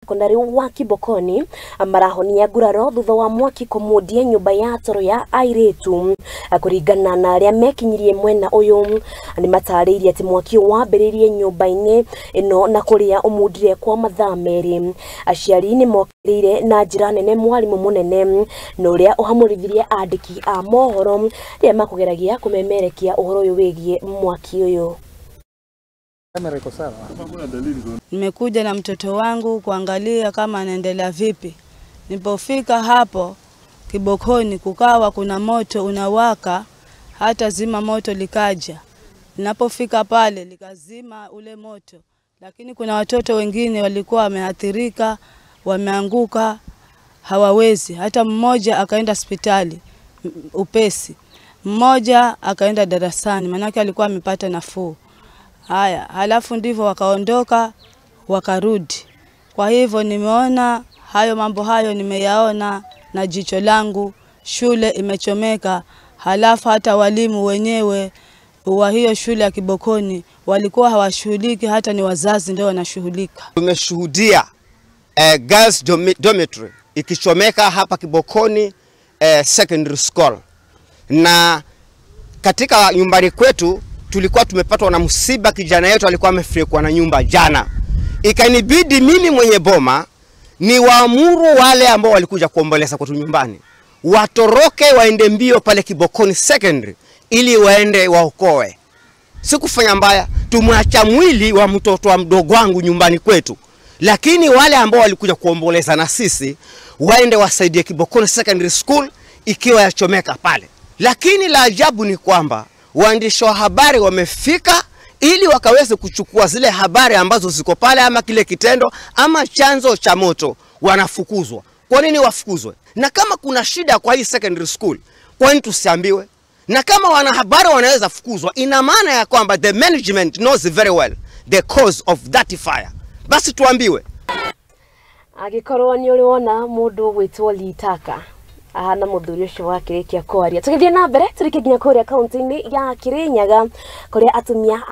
sekondari wa Kibokoni marahonia nguraro thutha wa mwaki kumudia nyumba ya toro ya airetu.Kuligana na aria mekinyirire mwena uyu ni mattaririe ati mwaki wambiririe nyumbaini inoo na kuria umudire kwa mathaa meri. Aciari nimokiere na njira nene mwalimu munene na uria uhamurithirie andiki a mohoro ria makugeragia kumemerekia uhoro uyu wigie mwaki uyu. Nimekuja na mtoto wangu kuangalia kama anaendelea vipi. Nilipofika hapo Kibokoni kukawa kuna moto unawaka, hata zima moto likaja. Ninapofika pale likazima ule moto, lakini kuna watoto wengine walikuwa wameathirika, wameanguka, hawawezi. Hata mmoja akaenda hospitali upesi, mmoja akaenda darasani manake alikuwa amepata nafuu. Haya, halafu ndivyo wakaondoka wakarudi. Kwa hivyo nimeona hayo mambo hayo nimeyaona na jicho langu, shule imechomeka. Halafu hata walimu wenyewe wa hiyo shule ya Kibokoni walikuwa hawashughuliki, hata ni wazazi ndio wanashughulika. Tumeshuhudia girls dormitory ikichomeka hapa Kibokoni secondary school, na katika nyumbani kwetu tulikuwa tumepatwa na msiba. Kijana yetu alikuwa amefikwa na nyumba jana. Ikanibidi mimi mwenye boma ni waamuru wale ambao walikuja kuomboleza kwetu nyumbani watoroke waende mbio pale Kibokoni secondary ili waende waokoe. Sikufanya mbaya, tumwacha mwili wa mtoto wa mdogo wangu nyumbani kwetu, lakini wale ambao walikuja kuomboleza na sisi waende wasaidie Kibokoni secondary school ikiwa yachomeka pale. Lakini la ajabu ni kwamba waandishi wa habari wamefika ili wakaweze kuchukua zile habari ambazo ziko pale, ama kile kitendo ama chanzo cha moto, wanafukuzwa. Kwa nini wafukuzwe? Na kama kuna shida kwa hii secondary school, kwa nini tusiambiwe? Na kama wanahabari wanaweza fukuzwa, ina maana ya kwamba the management knows very well the cause of that fire. Basi tuambiwe. Agikorwo ni uriona mundu gwitwo litaka na muthuri ucio wake kia kwaria. Tugithie na mbere turikinya kuria kaunti-ini ya Kirinyaga kuria atumia